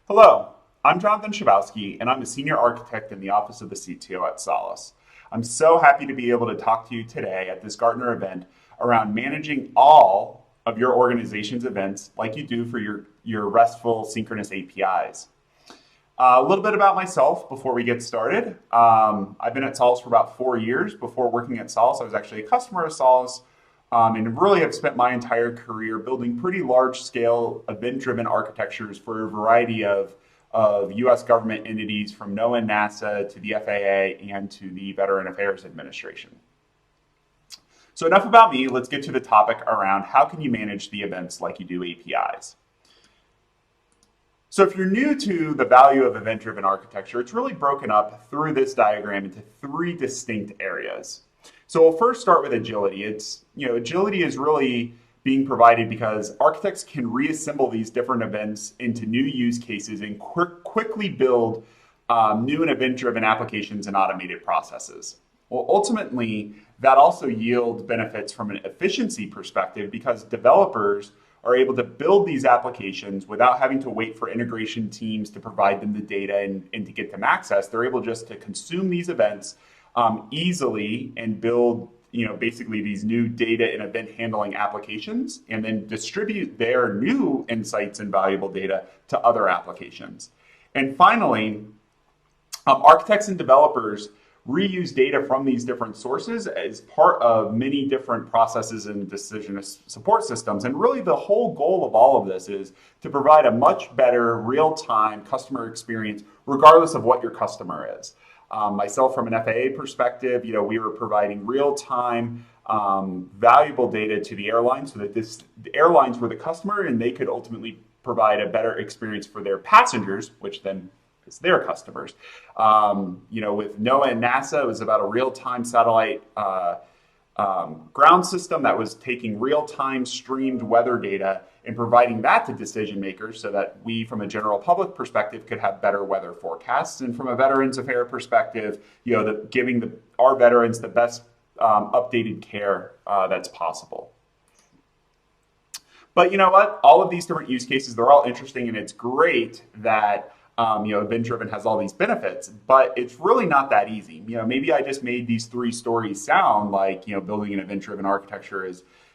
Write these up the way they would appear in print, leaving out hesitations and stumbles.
Hello, I'm Jonathan Schabowsky, and I'm a Senior Architect in the Office of the CTO at Solace. I'm so happy to be able to talk to you today at this Gartner event around managing all of your organization's events like you do for your RESTful synchronous APIs. A little bit about myself before we get started. I've been at Solace for about 4 years. Before working at Solace, I was actually a customer of Solace, and really have spent my entire career building pretty large-scale event-driven architectures for a variety of U.S. government entities, from NOAA and NASA to the FAA and to the Veteran Affairs Administration. So enough about me. Let's get to the topic around how can you manage the events like you do APIs. So if you're new to the value of event-driven architecture, it's really broken up through this diagram into 3 distinct areas. So we'll first start with agility. Agility is really being provided because architects can reassemble these different events into new use cases and quickly build new and event-driven applications and automated processes. Well, ultimately, that also yields benefits from an efficiency perspective because developers are able to build these applications without having to wait for integration teams to provide them the data and to get them access. They're able just to consume these events easily and build basically these new data and event handling applications, and then distribute their new insights and valuable data to other applications. And finally, architects and developers reuse data from these different sources as part of many different processes and decision support systems. And really the whole goal of all of this is to provide a much better real-time customer experience regardless of what your customer is. Myself, from an FAA perspective, we were providing real-time valuable data to the airlines so that the airlines were the customer and they could ultimately provide a better experience for their passengers, which then is their customers. With NOAA and NASA, it was about a real-time satellite ground system that was taking real-time streamed weather data and providing that to decision makers so that we, from a general public perspective, could have better weather forecasts. And from a Veterans Affairs perspective, giving our veterans the best updated care that's possible. But you know what? All of these different use cases, they're all interesting, and it's great that event-driven has all these benefits, but it's really not that easy. Maybe I just made these 3 stories sound like, building an event-driven architecture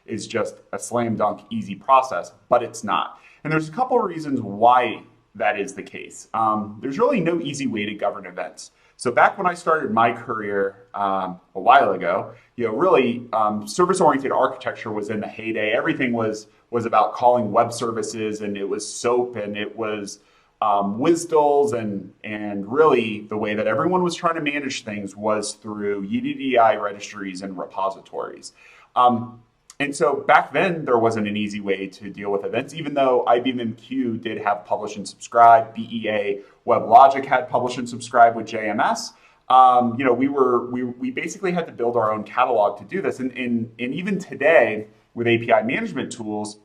is just a slam dunk easy process, but it's not. And there's a couple of reasons why that is the case. There's really no easy way to govern events. So back when I started my career a while ago, really service-oriented architecture was in the heyday. Everything was about calling web services, and it was SOAP, and it was WSDLs, and really the way that everyone was trying to manage things was through UDDI registries and repositories. And so back then, there wasn't an easy way to deal with events, even though IBM MQ did have publish and subscribe. BEA WebLogic had publish and subscribe with JMS. We basically had to build our own catalog to do this. And even today, with API management tools,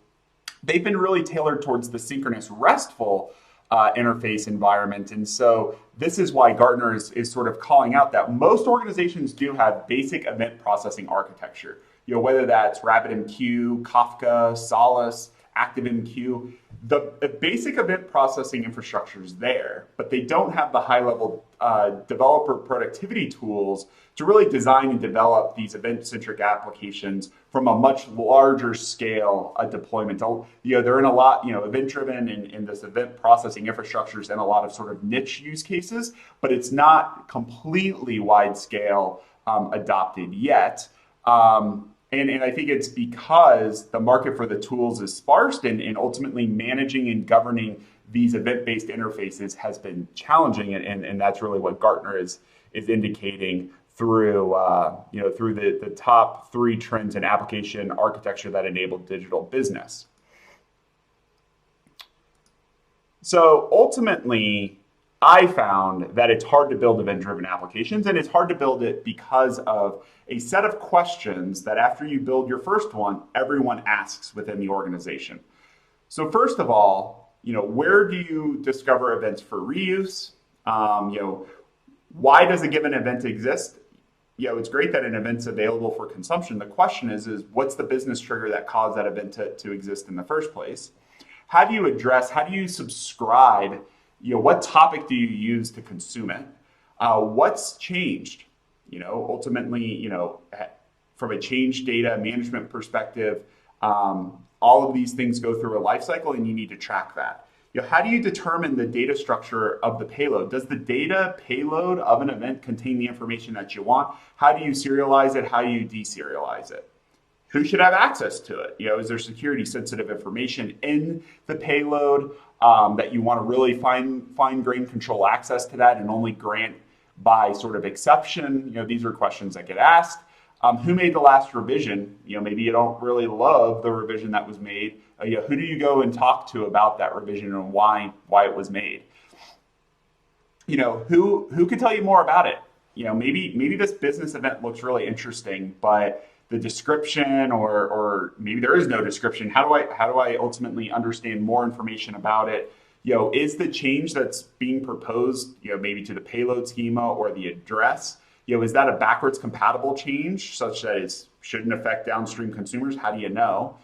they've been really tailored towards the synchronous RESTful interface environment. And so this is why Gartner is sort of calling out that most organizations do have basic event processing architecture. Whether that's RabbitMQ, Kafka, Solace, ActiveMQ, the basic event processing infrastructure is there, but they don't have the high-level developer productivity tools to really design and develop these event-centric applications from a much larger scale deployment. They're in a lot, event-driven and this event processing infrastructure is in a lot of sort of niche use cases, but it's not completely wide-scale adopted yet. And I think it's because the market for the tools is sparse, and ultimately managing and governing these event-based interfaces has been challenging, and that's really what Gartner is indicating through through the top 3 trends in application architecture that enable digital business. So ultimately, I found that it's hard to build event-driven applications, and it's hard to build it because of a set of questions that after you build your first one, everyone asks within the organization. So first of all, where do you discover events for reuse? Why does a given event exist? It's great that an event's available for consumption. The question is what's the business trigger that caused that event to exist in the first place? How do you subscribe What topic do you use to consume it? What's changed? Ultimately, from a change data management perspective, all of these things go through a life cycle and you need to track that. How do you determine the data structure of the payload? Does the data payload of an event contain the information that you want? How do you serialize it? How do you deserialize it? Who should have access to it? Is there security sensitive information in the payload that you want to really fine-grained control access to that and only grant by sort of exception? These are questions that get asked. Who made the last revision? Maybe you don't really love the revision that was made. Who do you go and talk to about that revision and why it was made? Who could tell you more about it? Maybe this business event looks really interesting, but the description or maybe there is no description. How do I ultimately understand more information about it? Is the change that's being proposed, maybe to the payload schema or the address, is that a backwards compatible change such that it shouldn't affect downstream consumers? How do you know?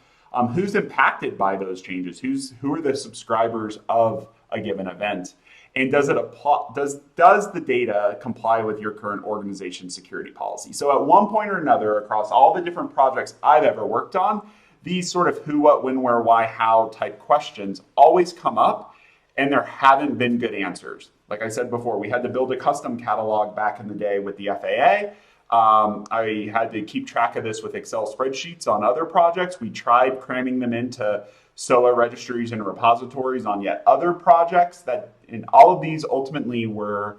Who's impacted by those changes? Who are the subscribers of a given event? And does the data comply with your current organization security policy? So at one point or another, across all the different projects I've ever worked on, these sort of who, what, when, where, why, how type questions always come up, and there haven't been good answers. Like I said before, we had to build a custom catalog back in the day with the FAA. I had to keep track of this with Excel spreadsheets on other projects. We tried cramming them into SOA registries and repositories on yet other projects and all of these ultimately were,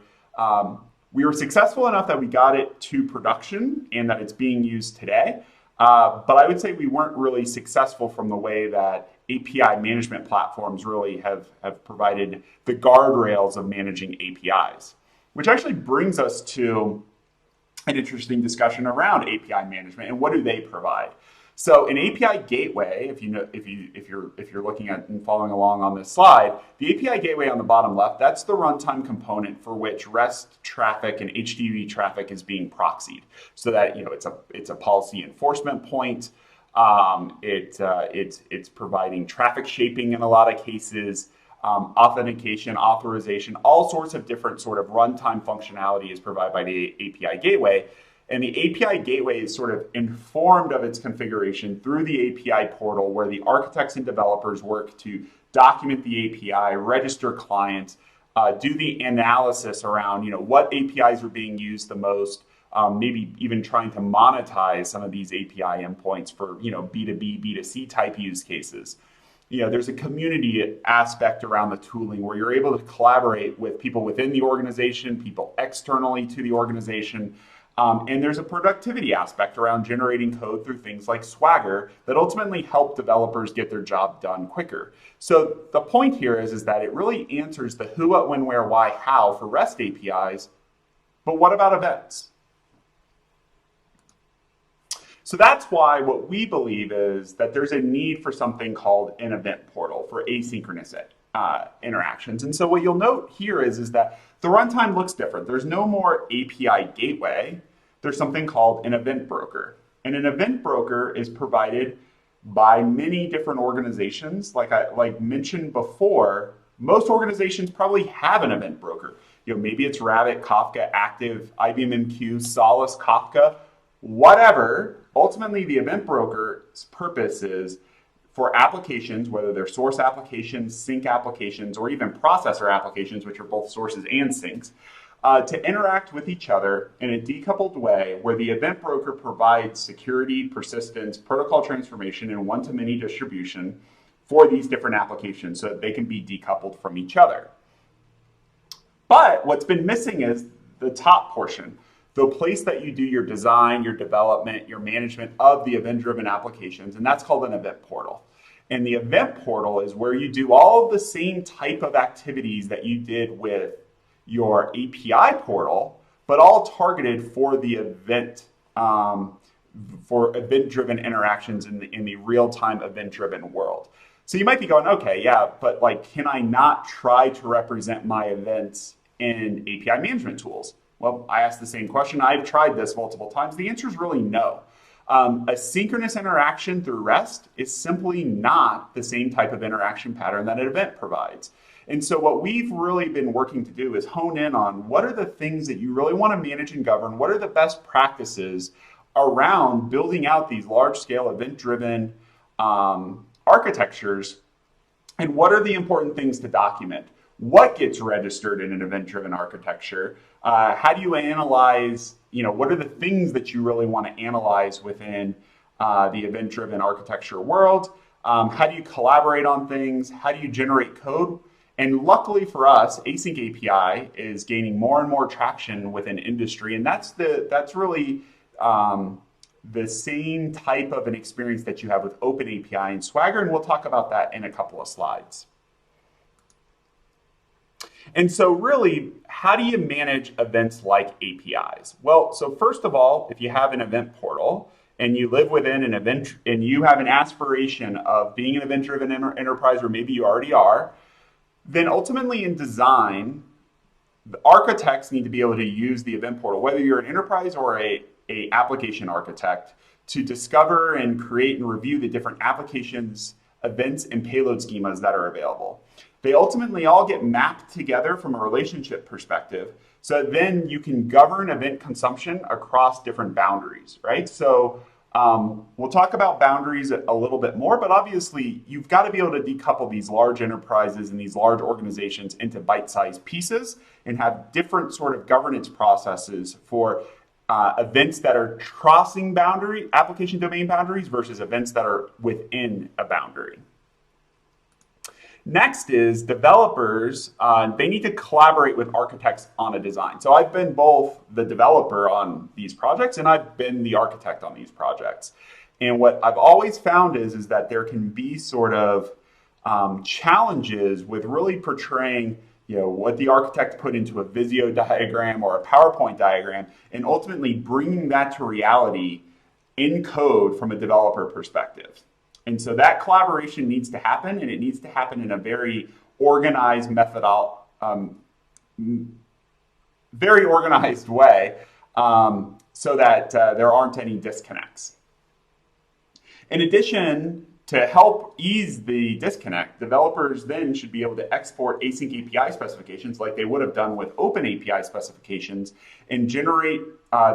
we were successful enough that we got it to production and that it's being used today. But I would say we weren't really successful from the way that API management platforms really have provided the guardrails of managing APIs, which actually brings us to an interesting discussion around API management and what do they provide. So an API gateway, if you're looking at and following along on this slide, the API gateway on the bottom left, that's the runtime component for which REST traffic and HTTP traffic is being proxied. So that it's a policy enforcement point. It's providing traffic shaping in a lot of cases, authentication, authorization, all sorts of different sort of runtime functionality is provided by the API gateway. And the API gateway is sort of informed of its configuration through the API portal where the architects and developers work to document the API, register clients, do the analysis around what APIs are being used the most, maybe even trying to monetize some of these API endpoints for B2B, B2C type use cases. There's a community aspect around the tooling where you're able to collaborate with people within the organization, people externally to the organization. And there's a productivity aspect around generating code through things like Swagger that ultimately help developers get their job done quicker. So the point here is that it really answers the who, what, when, where, why, how for REST APIs, but what about events? So that's why what we believe is that there's a need for something called an event portal for asynchronous interactions. And so what you'll note here is that the runtime looks different. There's no more API gateway. There's something called an event broker. And an event broker is provided by many different organizations. Like mentioned before, most organizations probably have an event broker. Maybe it's Rabbit, Kafka, Active, IBM MQ, Solace, Kafka, whatever. Ultimately, the event broker's purpose is for applications, whether they're source applications, sync applications, or even processor applications, which are both sources and syncs, to interact with each other in a decoupled way where the event broker provides security, persistence, protocol transformation, and one-to-many distribution for these different applications so that they can be decoupled from each other. But what's been missing is the top portion, the place that you do your design, your development, your management of the event-driven applications, and that's called an event portal. And the event portal is where you do all of the same type of activities that you did with your API portal, but all targeted for the event, for event-driven interactions in the real-time event-driven world. So you might be going, okay, yeah, but can I not try to represent my events in API management tools? Well, I asked the same question. I've tried this multiple times. The answer is really no. A synchronous interaction through REST is simply not the same type of interaction pattern that an event provides. And so what we've really been working to do is hone in on what are the things that you really want to manage and govern, what are the best practices around building out these large-scale event-driven architectures, and what are the important things to document? What gets registered in an event-driven architecture? How do you analyze, what are the things that you really want to analyze within the event-driven architecture world? How do you collaborate on things? How do you generate code? And luckily for us, Async API is gaining more and more traction within industry, and that's really the same type of an experience that you have with Open API and Swagger, and we'll talk about that in a couple of slides. And so really, how do you manage events like APIs? Well, so first of all, if you have an event portal and you live within an event and you have an aspiration of being an event-driven enterprise, or maybe you already are, then ultimately in design, the architects need to be able to use the event portal, whether you're an enterprise or a application architect, to discover and create and review the different applications, events, and payload schemas that are available. They ultimately all get mapped together from a relationship perspective, so then you can govern event consumption across different boundaries, right? So we'll talk about boundaries a little bit more, but obviously you've got to be able to decouple these large enterprises and these large organizations into bite-sized pieces and have different sort of governance processes for events that are crossing application domain boundaries versus events that are within a boundary. Next is developers, they need to collaborate with architects on a design. So I've been both the developer on these projects and I've been the architect on these projects. And what I've always found is that there can be sort of challenges with really portraying what the architect put into a Visio diagram or a PowerPoint diagram, and ultimately bringing that to reality in code from a developer perspective. And so that collaboration needs to happen, and it needs to happen in a very organized very organized way, so that there aren't any disconnects. In addition, to help ease the disconnect, developers then should be able to export async API specifications like they would have done with open API specifications and generate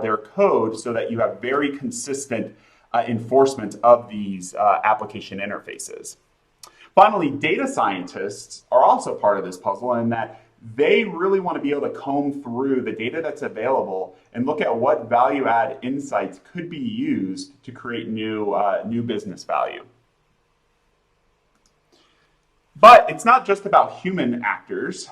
their code so that you have very consistent enforcement of these application interfaces. Finally, data scientists are also part of this puzzle in that they really want to be able to comb through the data that's available and look at what value-add insights could be used to create new business value. But it's not just about human actors.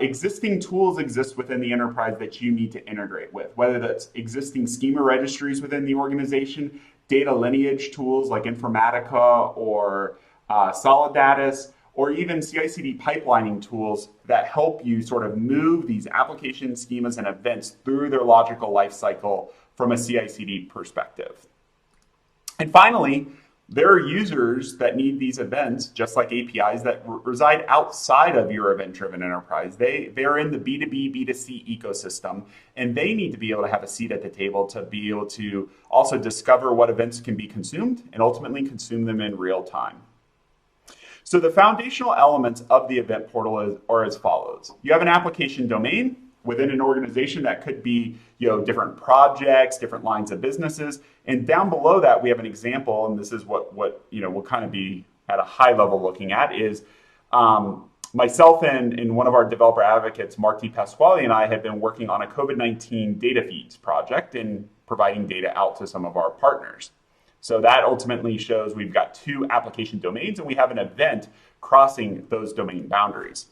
Existing tools exist within the enterprise that you need to integrate with, whether that's existing schema registries within the organization, data lineage tools like Informatica or Solidatus, or even CI/CD pipelining tools that help you sort of move these application schemas and events through their logical lifecycle from a CI/CD perspective. And finally, there are users that need these events, just like APIs, that reside outside of your event-driven enterprise. They're in the B2B, B2C ecosystem, and they need to be able to have a seat at the table to be able to also discover what events can be consumed and ultimately consume them in real time. So the foundational elements of the event portal are as follows. You have an application domain within an organization that could be different projects, different lines of businesses. And down below that, we have an example, and this is what we'll kind of be at a high level looking at, is myself and one of our developer advocates, Mark D. Pasquale, and I have been working on a COVID-19 data feeds project and providing data out to some of our partners. So that ultimately shows we've got two application domains and we have an event crossing those domain boundaries.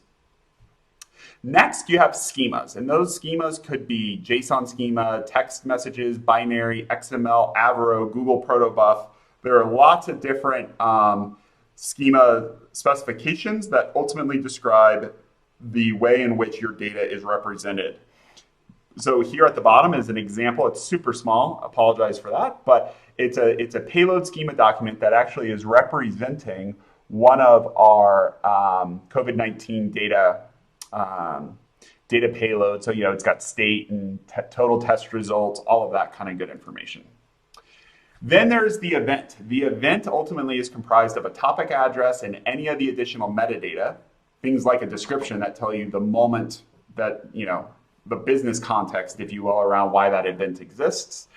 Next, you have schemas, and those schemas could be JSON schema, text messages, binary, XML, Avro, Google Protobuf. There are lots of different schema specifications that ultimately describe the way in which your data is represented. So here at the bottom is an example. It's super small, apologize for that, but it's a payload schema document that actually is representing one of our COVID-19 data payload. So, it's got state and total test results, all of that kind of good information. Then there's the event. The event ultimately is comprised of a topic address and any of the additional metadata. things like a description that tell you the moment that, the business context, if you will, around why that event exists.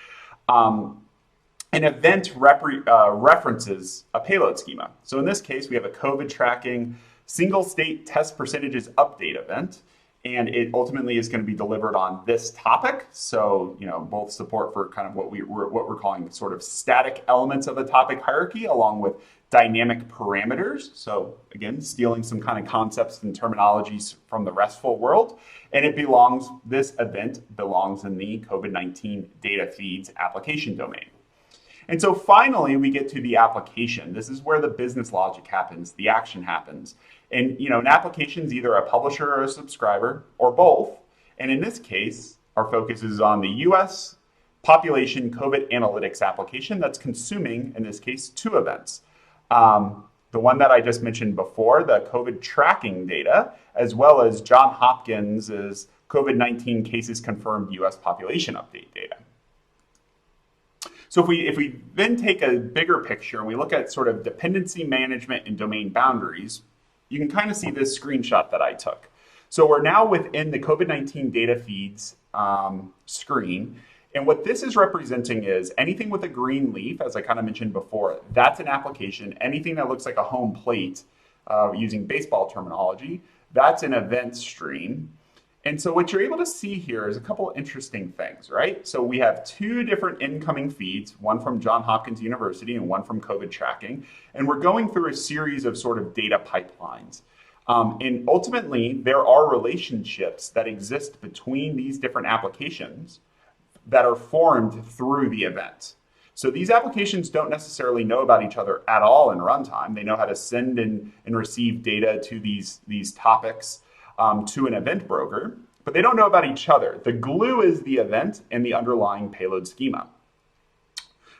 An event references a payload schema. So in this case, we have a COVID tracking single state test percentages update event, and it ultimately is going to be delivered on this topic. So, both support for kind of what we're calling sort of static elements of a topic hierarchy, along with dynamic parameters. So again, stealing some kind of concepts and terminologies from the RESTful world. And this event belongs in the COVID-19 data feeds application domain. And so finally, we get to the application. This is where the business logic happens, the action happens. And an application is either a publisher or a subscriber, or both. And in this case, our focus is on the US population COVID analytics application that's consuming, in this case, 2 events. The one that I just mentioned before, the COVID tracking data, as well as Johns Hopkins' COVID-19 cases confirmed US population update data. So if we then take a bigger picture and we look at sort of dependency management and domain boundaries, you can kind of see this screenshot that I took. So we're now within the COVID-19 data feeds screen. And what this is representing is anything with a green leaf, as I kind of mentioned before, that's an application. Anything that looks like a home plate, using baseball terminology, that's an event stream. And so what you're able to see here is a couple of interesting things, right? So we have 2 different incoming feeds, one from Johns Hopkins University and one from COVID tracking. And we're going through a series of sort of data pipelines. And ultimately, there are relationships that exist between these different applications that are formed through the event. So these applications don't necessarily know about each other at all in runtime. They know how to send and receive data to these topics to an event broker, but they don't know about each other. The glue is the event and the underlying payload schema.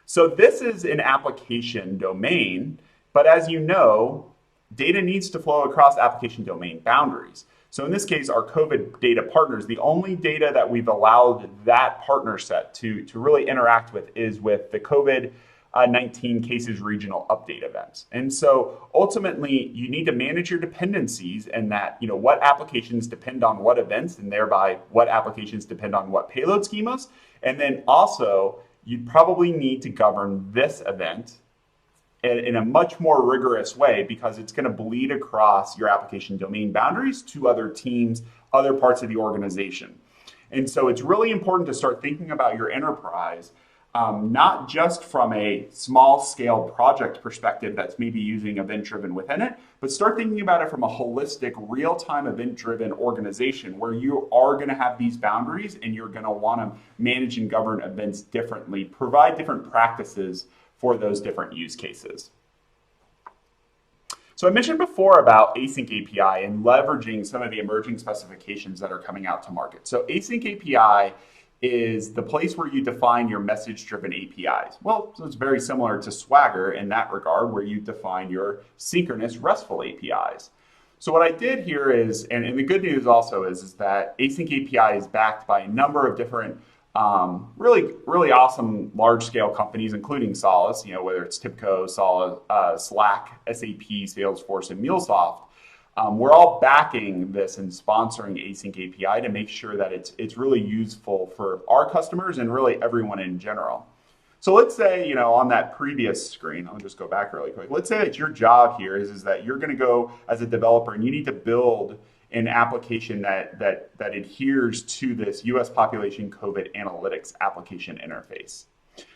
So this is an application domain, but as you know, data needs to flow across application domain boundaries. So in this case, our COVID data partners, the only data that we've allowed that partner set to really interact with is with the COVID-19 cases regional update events. And so ultimately, you need to manage your dependencies and that, what applications depend on what events and thereby what applications depend on what payload schemas. And then also, you probably need to govern this event in a much more rigorous way because it's going to bleed across your application domain boundaries to other teams, other parts of the organization. And so it's really important to start thinking about your enterprise, not just from a small scale project perspective that's maybe using event-driven within it, but start thinking about it from a holistic, real-time event-driven organization where you are going to have these boundaries and you're going to want to manage and govern events differently, provide different practices for those different use cases. So I mentioned before about Async API and leveraging some of the emerging specifications that are coming out to market. So Async API is the place where you define your message-driven APIs. Well, so it's very similar to Swagger in that regard, where you define your synchronous RESTful APIs. So what I did here is, and the good news also is that Async API is backed by a number of different really awesome large-scale companies, including Solace, whether it's TIBCO, Slack, SAP, Salesforce, and MuleSoft. We're all backing this and sponsoring Async API to make sure that it's really useful for our customers and really everyone in general. So let's say, on that previous screen, I'll just go back really quick. Let's say that your job here is that you're going to go as a developer and you need to build an application that adheres to this US population COVID analytics application interface.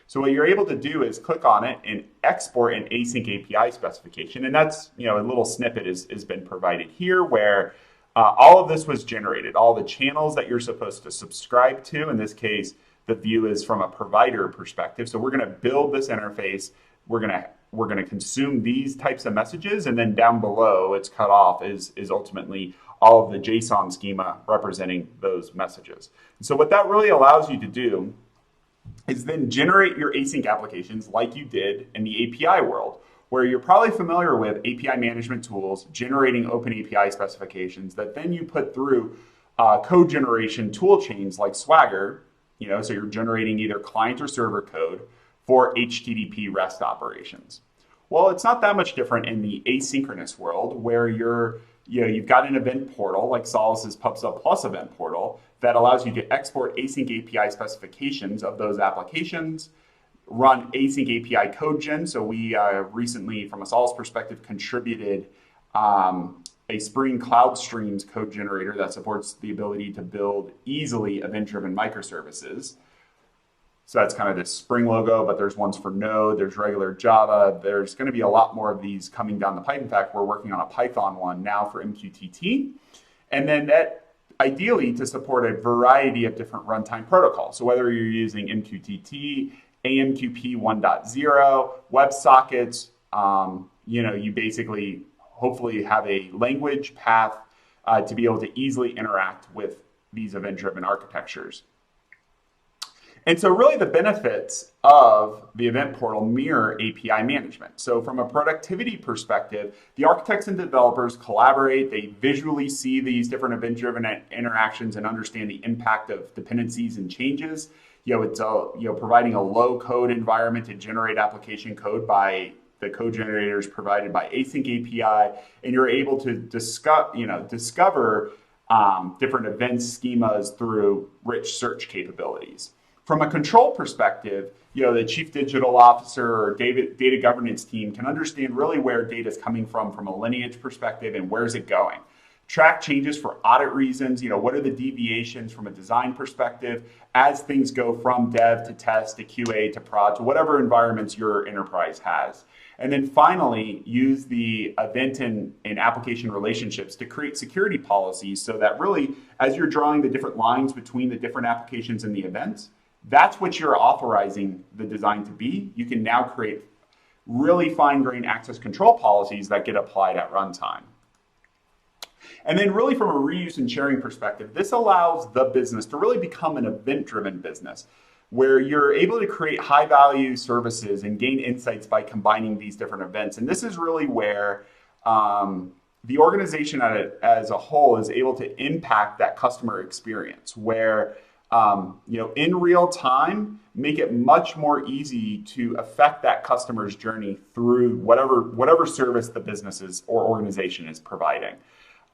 So what you're able to do is click on it and export an Async API specification. And that's, a little snippet has been provided here where all of this was generated, all the channels that you're supposed to subscribe to. In this case, the view is from a provider perspective. So we're going to build this interface. We're going to consume these types of messages. And then down below, it's cut off is ultimately all of the JSON schema representing those messages. And so what that really allows you to do is then generate your async applications like you did in the API world, where you're probably familiar with API management tools, generating open API specifications that then you put through code generation tool chains like Swagger, so you're generating either client or server code for HTTP REST operations. Well, it's not that much different in the asynchronous world where you're you've got an event portal like Solace's PubSub Plus event portal that allows you to export async API specifications of those applications, run async API code gen. So we recently, from a Solace perspective, contributed a Spring kafka-streams code generator that supports the ability to build easily event-driven microservices. So that's kind of this Spring logo, but there's ones for Node, there's regular Java. There's going to be a lot more of these coming down the pipe. In fact, we're working on a Python one now for MQTT. And then that ideally to support a variety of different runtime protocols. So whether you're using MQTT, AMQP 1.0, WebSockets, you basically hopefully have a language path to be able to easily interact with these event-driven architectures. And so really the benefits of the event portal mirror API management. So from a productivity perspective, the architects and developers collaborate, they visually see these different event-driven interactions and understand the impact of dependencies and changes. It's providing a low-code environment to generate application code by the code generators provided by Async API, and you're able to discover different events schemas through rich search capabilities. From a control perspective, the chief digital officer or data governance team can understand really where data is coming from a lineage perspective and where's it going. Track changes for audit reasons, what are the deviations from a design perspective as things go from dev to test to QA to prod to whatever environments your enterprise has. And then finally, use the event and application relationships to create security policies so that really, as you're drawing the different lines between the different applications and the events, that's what you're authorizing the design to be. You can now create really fine-grained access control policies that get applied at runtime. And then really from a reuse and sharing perspective, this allows the business to really become an event-driven business where you're able to create high-value services and gain insights by combining these different events. And this is really where the organization as a whole is able to impact that customer experience, where in real time, make it much more easy to affect that customer's journey through whatever service the business or organization is providing.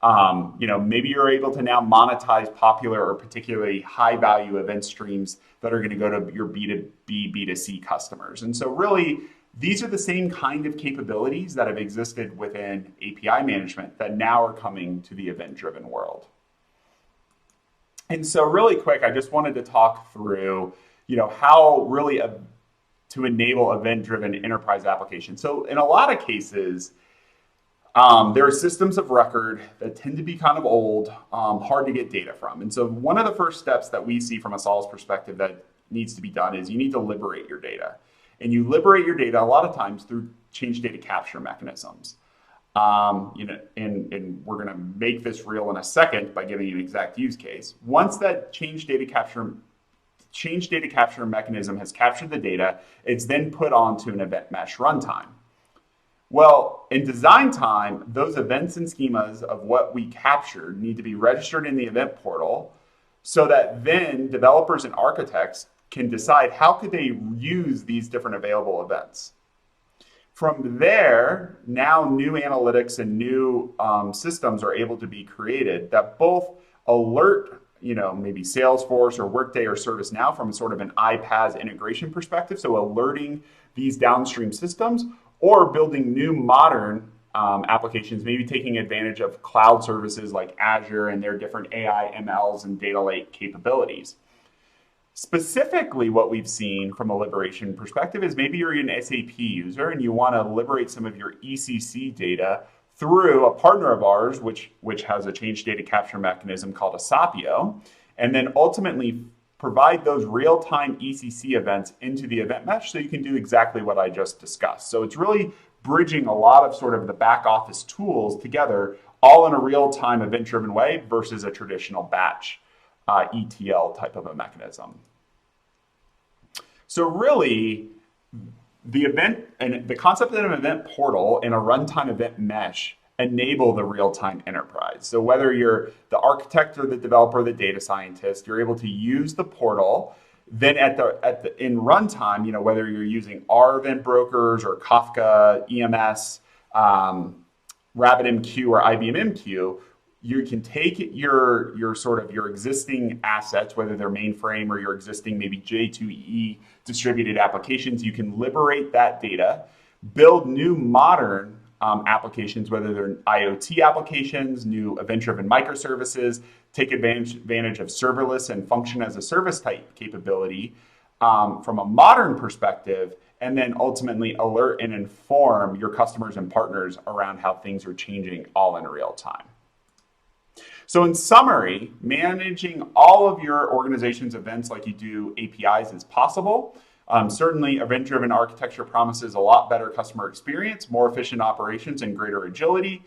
Maybe you're able to now monetize popular or particularly high value event streams that are going to go to your B2B, B2C customers. And so really, these are the same kind of capabilities that have existed within API management that now are coming to the event-driven world. And so really quick, I just wanted to talk through, how really to enable event-driven enterprise applications. So in a lot of cases, there are systems of record that tend to be kind of old, hard to get data from. And so one of the first steps that we see from a Solace perspective that needs to be done is you need to liberate your data. And you liberate your data a lot of times through change data capture mechanisms. And we're going to make this real in a second by giving you an exact use case. Once that change data capture mechanism has captured the data, it's then put onto an event mesh runtime. Well, in design time, those events and schemas of what we captured need to be registered in the event portal so that then developers and architects can decide how could they use these different available events. From there, now new analytics and new systems are able to be created that both alert, maybe Salesforce or Workday or ServiceNow from sort of an iPaaS integration perspective, so alerting these downstream systems, or building new modern applications, maybe taking advantage of cloud services like Azure and their different AI, MLs, and data lake capabilities. Specifically, what we've seen from a liberation perspective is maybe you're an SAP user and you want to liberate some of your ECC data through a partner of ours, which has a change data capture mechanism called Asapio, and then ultimately provide those real-time ECC events into the event mesh so you can do exactly what I just discussed. So it's really bridging a lot of sort of the back office tools together, all in a real-time event-driven way versus a traditional batch ETL type of a mechanism. So really, the event and the concept of an event portal and a runtime event mesh enable the real-time enterprise. So whether you're the architect or the developer or the data scientist, you're able to use the portal. Then in runtime, whether you're using R event brokers or Kafka, EMS, RabbitMQ or IBM MQ, you can take your sort of your existing assets, whether they're mainframe or your existing maybe J2EE distributed applications. You can liberate that data, build new modern applications, whether they're IoT applications, new event-driven microservices, take advantage of serverless and function as a service type capability from a modern perspective, and then ultimately alert and inform your customers and partners around how things are changing all in real time. So in summary, managing all of your organization's events like you do APIs is possible. Certainly, event-driven architecture promises a lot better customer experience, more efficient operations, and greater agility.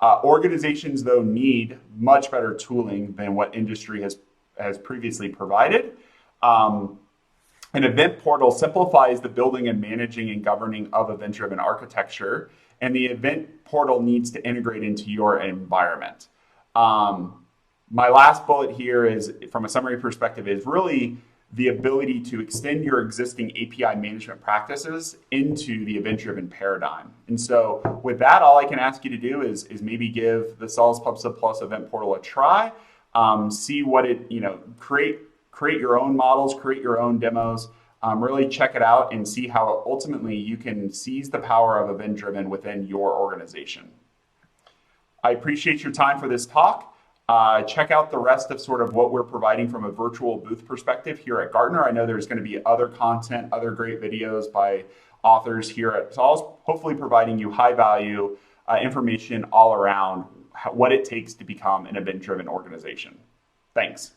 Organizations, though, need much better tooling than what industry has previously provided. An event portal simplifies the building and managing and governing of event-driven architecture, and the event portal needs to integrate into your environment. My last bullet here is, from a summary perspective, is really the ability to extend your existing API management practices into the event-driven paradigm. And so with that, all I can ask you to do is maybe give the Solace PubSub Plus event portal a try, see what it, create your own models, create your own demos, really check it out and see how ultimately you can seize the power of event-driven within your organization. I appreciate your time for this talk. Check out the rest of sort of what we're providing from a virtual booth perspective here at Gartner. I know there's going to be other content, other great videos by authors here at Solace, hopefully providing you high value information all around what it takes to become an event-driven organization. Thanks.